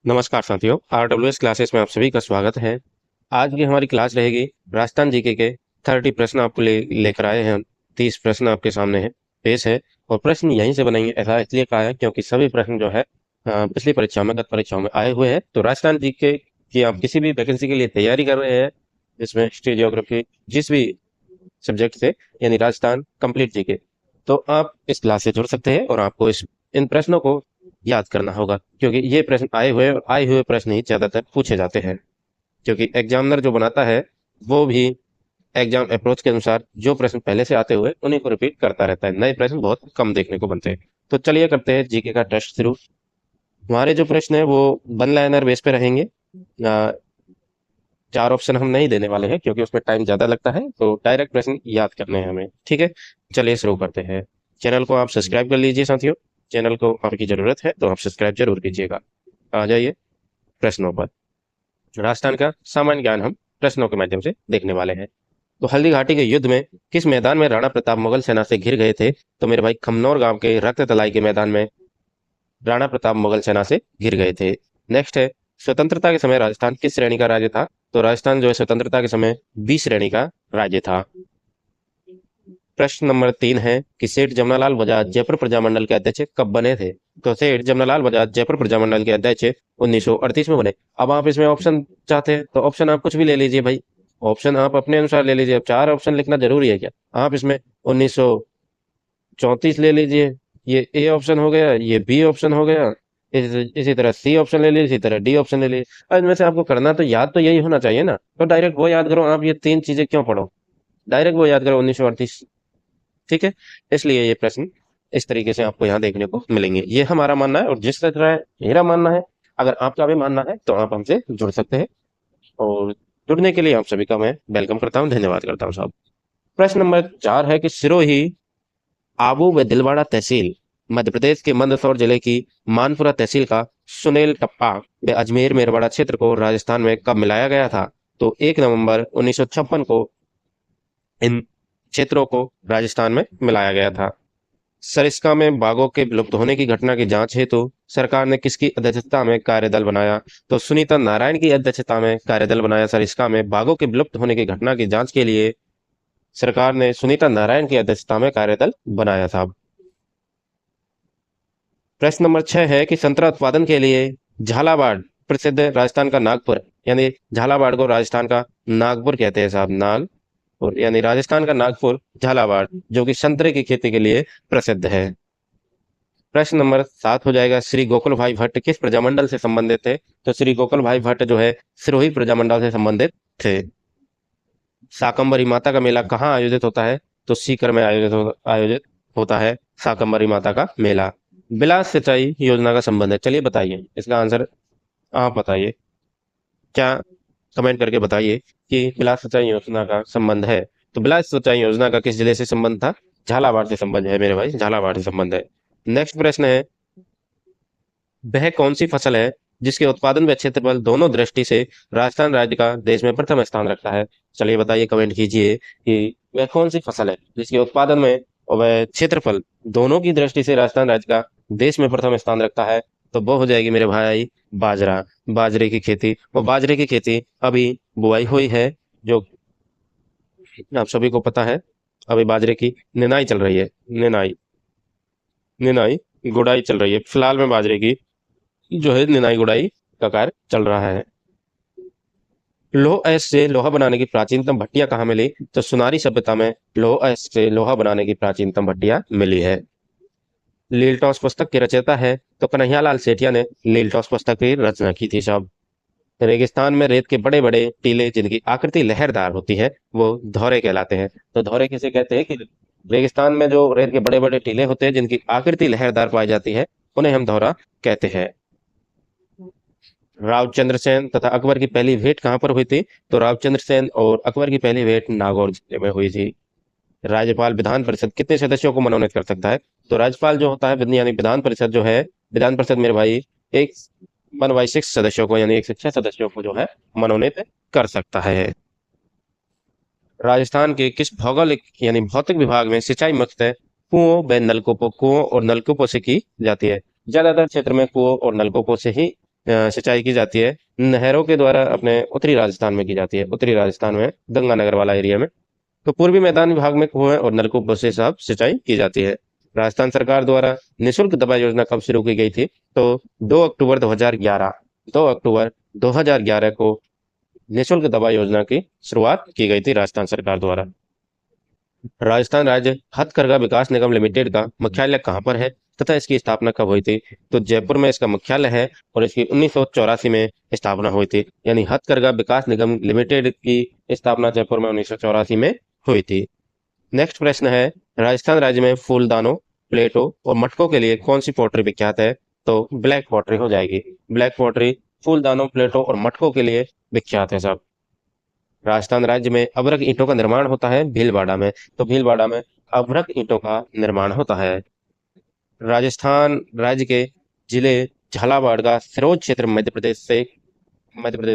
नमस्कार साथियों, RWS classes में आप सभी का स्वागत है। आज की हमारी क्लास रहेगी राजस्थान जीके के 30 प्रश्न आपको लेकर आए हैं हम। 30 प्रश्न आपके सामने है पेश है और प्रश्न यहीं से बनाएंगे। ऐसा इसलिए कहा है क्योंकि सभी प्रश्न जो है पिछली परीक्षाओं में, गत परीक्षाओं में आए हुए हैं। तो राजस्थान जीके की आप किसी भी वैकेंसी के लिए तैयारी कर रहे हैं, जिसमें हिस्ट्री, ज्योग्राफी, जिस भी सब्जेक्ट से, यानी राजस्थान कंप्लीट जीके, तो आप इस क्लास से जुड़ सकते हैं और आपको इन प्रश्नों को याद करना होगा, क्योंकि ये प्रश्न आए हुए प्रश्न ही ज्यादातर पूछे जाते हैं। क्योंकि एग्जामिनर जो बनाता है वो भी एग्जाम अप्रोच के अनुसार जो प्रश्न पहले से आते हुए उन्हीं को रिपीट करता रहता है। नए प्रश्न बहुत कम देखने को बनते हैं। तो चलिए करते हैं जीके का टेस्ट शुरू। हमारे जो प्रश्न है वो वन लाइनर बेस पे रहेंगे। आ, चार ऑप्शन हम नहीं देने वाले हैं क्योंकि उसमें टाइम ज्यादा लगता है, तो डायरेक्ट प्रश्न याद करने हैं हमें। ठीक है, चलिए शुरू करते हैं। चैनल को आप सब्सक्राइब कर लीजिए साथियों। चैनल को आपकी जरूरत है तो आप सब्सक्राइब जरूर कीजिएगा। आ जाइए प्रश्नों पर। राजस्थान का सामान्य ज्ञान हम प्रश्नों के माध्यम से देखने वाले हैं। तो हल्दी घाटी के युद्ध में किस मैदान में राणा प्रताप मुगल सेना से घिर गए थे? तो मेरे भाई खमनौर गांव के रक्त तलाई के मैदान में राणा प्रताप मुगल सेना से घिर गए थे। नेक्स्ट है, स्वतंत्रता के समय राजस्थान किस श्रेणी का राज्य था? तो राजस्थान जो है स्वतंत्रता के समय बी श्रेणी का राज्य था। प्रश्न नंबर 3 है कि सेठ जमनालाल बजाज जयपुर प्रजामंडल के अध्यक्ष कब बने थे? तो सेठ जमनालाल बजाज जयपुर प्रजामंडल के अध्यक्ष 1938 में बने। अब आप इसमें ऑप्शन चाहते हैं तो ऑप्शन आप कुछ भी ले लीजिए भाई। ऑप्शन आप अपने अनुसार ले लीजिए। अब चार ऑप्शन लिखना जरूरी है क्या? आप इसमें 1934 ले लीजिए, ये ए ऑप्शन हो गया, ये बी ऑप्शन हो गया, इसी तरह सी ऑप्शन ले लीजिए, इसी तरह डी ऑप्शन ले लीजिए। अब इनमें से आपको करना तो याद तो यही होना चाहिए ना, तो डायरेक्ट वो याद करो। आप ये तीन चीजें क्यों पढ़ो? डायरेक्ट वो याद करो 1938। ठीक है, इसलिए ये प्रश्न इस तरीके से आपको यहाँ देखने को मिलेंगे। ये हमारा मानना है और जिस तरह मेरा मानना है, अगर आपका भी मानना है तो आप हमसे जुड़ सकते हैं। और जुड़ने के लिए आप सभी का मैं वेलकम करता हूँ, धन्यवाद करता हूँ साहब। प्रश्न नंबर 4 है कि सिरोही, आबू व दिलवाड़ा तहसील मध्य प्रदेश के मंदसौर जिले की मानपुरा तहसील का सुनेल टप्पा व अजमेर मेरवाड़ा क्षेत्र को राजस्थान में कब मिलाया गया था? तो 1 नवंबर 1956 को इन क्षेत्रों को राजस्थान में मिलाया गया था। सरिस्का में बाघों के विलुप्त होने की घटना की जांच हेतु सरकार ने किसकी अध्यक्षता में कार्यदल बनाया? तो सुनीता नारायण की अध्यक्षता में कार्यदल बनाया। सरिस्का में बाघों के विलुप्त होने की घटना की जांच के लिए सरकार ने सुनीता नारायण की अध्यक्षता में कार्यदल बनाया था। प्रश्न नंबर 6 है कि संतरा उत्पादन के लिए झालावाड़ प्रसिद्ध है। राजस्थान का नागपुर, यानी झालावाड़ को राजस्थान का नागपुर कहते हैं साहब। नागपुर यानी राजस्थान का नागपुर झालावाड़, जो कि संतरे की खेती के लिए प्रसिद्ध है। प्रश्न नंबर 7 हो जाएगा, श्री गोकुल भाई भट्ट किस प्रजामंडल से संबंधित थे? तो श्री गोकुल भाई भट्ट जो है सिरोही प्रजामंडल से संबंधित थे। शाकंभरी माता का मेला कहाँ आयोजित होता है? तो सीकर में आयोजित होता है शाकंभरी माता का मेला। बिलास सिंचाई योजना का संबंध है, चलिए बताइए इसका आंसर। आप बताइए, क्या कमेंट करके बताइए कि बिलास सिंचाई योजना का संबंध है। तो बिलास सिंचाई योजना का किस जिले से संबंध था? झालावाड़ से संबंध है मेरे भाई, झालावाड़ से संबंध है। नेक्स्ट प्रश्न है, वह कौन सी फसल है जिसके उत्पादन व क्षेत्रफल दोनों दृष्टि से राजस्थान राज्य का देश में प्रथम स्थान रखता है? चलिए बताइए, कमेंट कीजिए कि वह कौन सी फसल है जिसके उत्पादन में और वह क्षेत्रफल दोनों की दृष्टि से राजस्थान राज्य का देश में प्रथम स्थान रखता है। तो वो हो जाएगी मेरे भाई बाजरा, बाजरे की खेती। और बाजरे की खेती अभी बुआई हुई है, जो आप सभी को पता है। अभी बाजरे की निनाई चल रही है, निनाई निनाई गुड़ाई चल रही है फिलहाल में। बाजरे की जो है निनाई गुड़ाई का कार्य चल रहा है। लौह अयस्क से लोहा बनाने की प्राचीनतम भट्टियां कहाँ मिली? तो सुनारी सभ्यता में लौह अयस्क से लोहा बनाने की प्राचीनतम भट्टियां मिली है। लीलटॉस पुस्तक के रचयिता है? तो कन्हैयालाल सेठिया ने लीलटॉस पुस्तक की रचना की थी साहब। रेगिस्तान में रेत के बड़े बड़े टीले जिनकी आकृति लहरदार होती है वो धौरे कहलाते हैं। तो धौरे किसे कहते हैं? कि रेगिस्तान में जो रेत के बड़े बड़े टीले होते हैं जिनकी आकृति लहरदार पाई जाती है, उन्हें हम धौरा कहते हैं। रावचंद्र सेन तथा अकबर की पहली भेंट कहाँ पर हुई थी? तो रावचंद्र सेन और अकबर की पहली भेंट नागौर जिले में हुई थी। राज्यपाल विधान परिषद कितने सदस्यों को मनोनीत कर सकता है? तो राज्यपाल जो होता है, यानी विधान परिषद जो है, विधान परिषद मेरे भाई एक 1/6 सदस्यों को, यानी 1 से 6 सदस्यों को जो है मनोनीत कर सकता है। राजस्थान के किस भौगोलिक यानी भौतिक विभाग में सिंचाई मुख्यतः कुओं और नलकूपों से की जाती है? ज्यादातर क्षेत्र में कुओं और नलकूपों से ही सिंचाई की जाती है नहरों के द्वारा अपने उत्तरी राजस्थान में की जाती है, उत्तरी राजस्थान में गंगानगर वाला एरिया में। तो पूर्वी मैदानी भाग में कुएं और नलकूपों से साफ सिंचाई की जाती है। राजस्थान सरकार द्वारा निःशुल्क दवा योजना कब शुरू की गई थी? तो 2 अक्टूबर 2011, 2 अक्टूबर 2011 को निःशुल्क दवा योजना की शुरुआत की गई थी राजस्थान सरकार द्वारा। राजस्थान राज्य हथकरघा विकास निगम लिमिटेड का मुख्यालय कहाँ पर है तथा इसकी स्थापना कब हुई थी? तो जयपुर में इसका मुख्यालय है और इसकी 1984 में स्थापना हुई थी। यानी हथकरघा विकास निगम लिमिटेड की स्थापना जयपुर में 1984 में हुई थी। नेक्स्ट प्रश्न है, राजस्थान राज्य में फूलदानों, प्लेटों और मटकों के लिए कौन सी पॉटरी विख्यात है? तो ब्लैक पॉटरी हो जाएगी। ब्लैक पॉटरी फूलदानों, प्लेटों और मटकों के लिए विख्यात है साहब। राजस्थान राज्य में अभ्रक ईंटों का निर्माण होता है भीलवाड़ा में। तो भीलवाड़ा में अभ्रक ईंटों का निर्माण होता है। राजस्थान राज्य के जिले झालावाड़ का सिरोंज क्षेत्र मध्य प्रदेश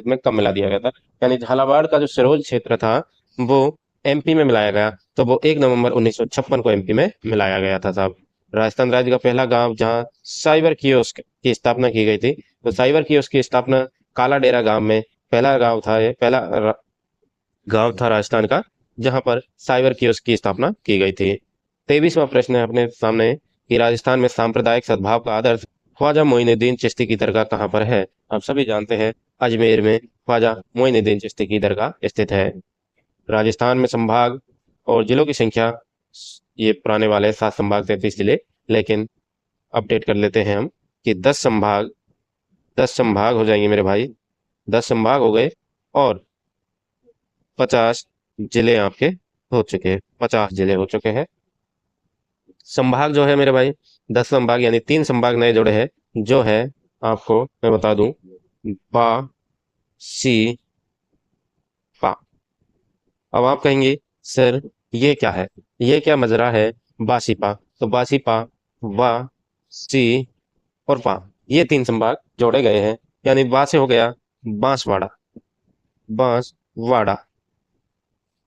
में कब मिला दिया गया था? यानी झालावाड़ का जो सिरोंज क्षेत्र था वो एमपी में मिलाया गया। तो वो 1 नवंबर 1956 को एमपी में मिलाया गया था साहब। राजस्थान राज्य का पहला गांव जहां साइबर कियोस्क की स्थापना की गई थी, तो साइबर कियोस्क की स्थापना काला डेरा गांव में पहला गांव था। ये पहला गांव था राजस्थान का जहां पर साइबर कियोस्क की स्थापना की गई थी। 23वां प्रश्न है अपने सामने कि राजस्थान में सांप्रदायिक सद्भाव का आदर्श ख्वाजा मोइनुद्दीन चिश्ती की दरगाह कहाँ पर है? आप सभी जानते हैं अजमेर में ख्वाजा मोइनुद्दीन चिश्ती की दरगाह स्थित है। राजस्थान में संभाग और जिलों की संख्या, ये पुराने वाले 7 संभाग 33 जिले, लेकिन अपडेट कर लेते हैं हम कि 10 संभाग हो जाएंगे मेरे भाई। 10 संभाग हो गए और 50 जिले आपके हो चुके हैं, 50 जिले हो चुके हैं। संभाग जो है मेरे भाई 10 संभाग यानी 3 संभाग नए जुड़े हैं, जो है आपको मैं बता दूं बा सी पा। अब आप कहेंगे सर ये क्या है, ये क्या मजरा है बासीपा? तो बासीपा, वा, सी और पा, ये 3 संभाग जोड़े गए हैं। यानी बा से हो गया बांसवाड़ा, बांसवाड़ा।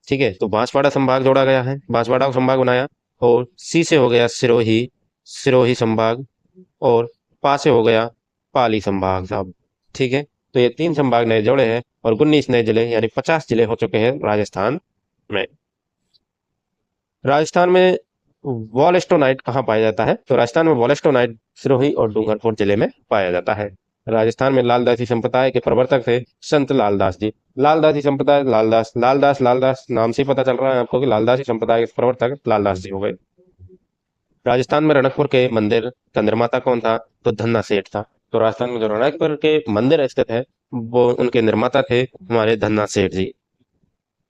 ठीक है, तो बांसवाड़ा संभाग जोड़ा गया है, बांसवाड़ा को संभाग बनाया। और सी से हो गया सिरोही, सिरोही संभाग। और पा से हो गया पाली संभाग साहब। ठीक है, तो ये 3 संभाग नए जोड़े हैं और 19 नए जिले यानी 50 जिले हो चुके हैं राजस्थान में। राजस्थान में वॉलस्टोनाइट कहाँ पाया जाता है? तो राजस्थान में वॉलस्टोनाइट सिरोही और डूंगरपुर जिले में पाया जाता है। राजस्थान में लालदासी संप्रदाय के प्रवर्तक थे संत लालदास जी। लालदासी संप्रदाय, लालदास नाम से ही पता चल रहा है आपको कि लालदासी संप्रदाय के प्रवर्तक लालदास जी हो गए। राजस्थान में रणकपुर के मंदिर का निर्माता कौन था? तो धन्ना सेठ था। तो राजस्थान में जो रणकपुर के मंदिर स्थित है वो उनके निर्माता थे हमारे धन्ना सेठ जी।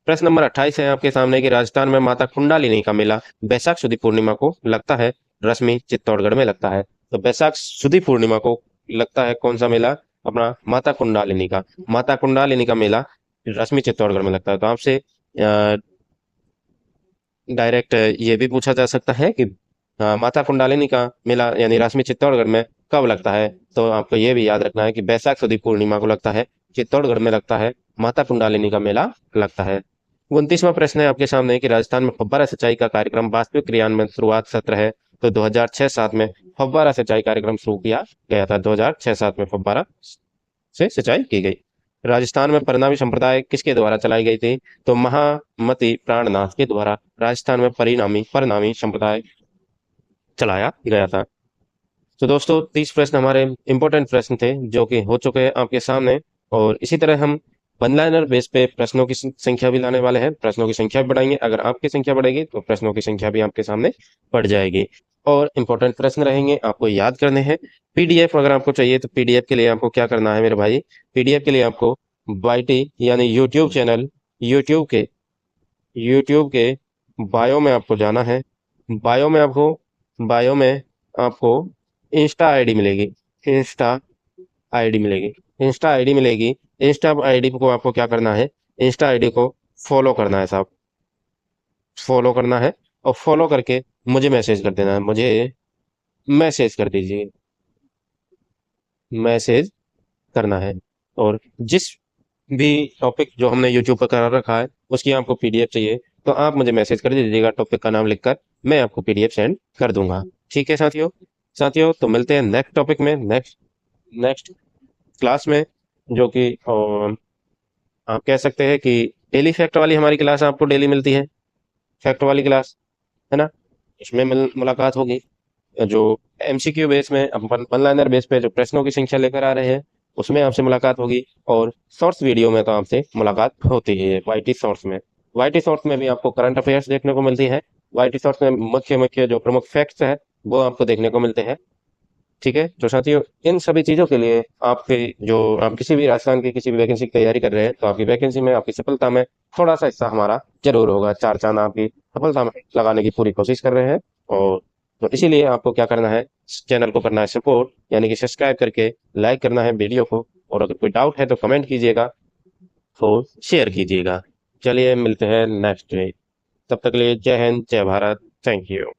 प्रश्न नंबर 28 है आपके सामने कि राजस्थान में माता कुंडालिनी का मेला बैसाख सुदी पूर्णिमा को लगता है रश्मि चित्तौड़गढ़ में लगता है। तो बैसाख सुदी पूर्णिमा को लगता है कौन सा मेला? अपना माता कुंडालिनी का। माता कुंडालिनी का मेला रश्मि चित्तौड़गढ़ में लगता है। तो आपसे डायरेक्ट ये भी पूछा जा सकता है कि माता कुंडालिनी का मेला यानी रश्मि चित्तौड़गढ़ में कब लगता है? तो आपको ये भी याद रखना है कि बैसाख सुदी पूर्णिमा को लगता है, चित्तौड़गढ़ में लगता है, माता कुंडालिनी का मेला लगता है। 29वां प्रश्न है आपके सामने कि राजस्थान में फव्वारा सिंचाई का कार्यक्रम वास्तविक क्रियान्वयन शुरुआत सत्र है। तो 2006-07 में फव्वारा सिंचाई कार्यक्रम शुरू किया गया था। 2006-07 में फव्वारा से सिंचाई की गई। राजस्थान में परिणामी संप्रदाय किसके द्वारा चलाई गई थी? तो महामती प्राणनाथ के द्वारा राजस्थान में परिणामी संप्रदाय चलाया गया था। तो दोस्तों 30 प्रश्न हमारे इंपॉर्टेंट प्रश्न थे जो कि हो चुके हैं आपके सामने। और इसी तरह हम वन लाइनर बेस पे प्रश्नों की संख्या भी लाने वाले हैं, प्रश्नों की संख्या भी बढ़ाएंगे। अगर आपकी संख्या बढ़ेगी तो प्रश्नों की संख्या भी आपके सामने बढ़ जाएगी। और इंपॉर्टेंट प्रश्न रहेंगे, आपको याद करने हैं। पीडीएफ अगर आपको चाहिए तो पीडीएफ के लिए आपको क्या करना है मेरे भाई? पीडीएफ के लिए आपको वाईटी यानी यूट्यूब के बायो में आपको जाना है। बायो में आपको इंस्टा आईडी मिलेगी। इंस्टा इंस्टा आईडी मिलेगी। इंस्टा आईडी को आपको क्या करना है? इंस्टा आईडी को फॉलो करना है साहब, फॉलो करना है। और फॉलो करके मुझे मैसेज कर देना है, मुझे मैसेज कर दीजिए, मैसेज करना है। और जिस भी टॉपिक जो हमने यूट्यूब पर करा रखा है उसकी आपको पीडीएफ चाहिए तो आप मुझे मैसेज कर दीजिएगा, टॉपिक का नाम लिखकर मैं आपको पीडीएफ सेंड कर दूंगा। ठीक है साथियों, तो मिलते हैं नेक्स्ट टॉपिक में, नेक्स्ट क्लास में, जो कि आप कह सकते हैं कि डेली फैक्ट वाली हमारी क्लास आपको डेली मिलती है, फैक्ट वाली क्लास, है ना। इसमें मुलाकात होगी। जो एमसीक्यू बेस में अपन वन लाइनर बेस पे जो प्रश्नों की संख्या लेकर आ रहे हैं, उसमें आपसे मुलाकात होगी। और शॉर्ट्स वीडियो में तो आपसे मुलाकात होती ही है वाईटी शॉर्ट्स में। वाईटी शॉर्ट्स में भी आपको करंट अफेयर्स देखने को मिलती है। वाईटी शॉर्ट्स में मुख्य मुख्य जो प्रमुख फैक्ट्स है वो आपको देखने को मिलते हैं। ठीक है, तो साथियों, इन सभी चीज़ों के लिए आपके जो आप किसी भी राजस्थान की किसी भी वैकेंसी की तैयारी कर रहे हैं, तो आपकी वैकेंसी में, आपकी सफलता में थोड़ा सा हिस्सा हमारा जरूर होगा। चार चांद आपकी सफलता में लगाने की पूरी कोशिश कर रहे हैं। और तो इसीलिए आपको क्या करना है, चैनल को करना है सपोर्ट, यानी कि सब्सक्राइब करके लाइक करना है वीडियो को। और अगर कोई डाउट है तो कमेंट कीजिएगा, तो शेयर कीजिएगा। चलिए मिलते हैं नेक्स्ट डे। तब तक के लिए जय हिंद, जय भारत, थैंक यू।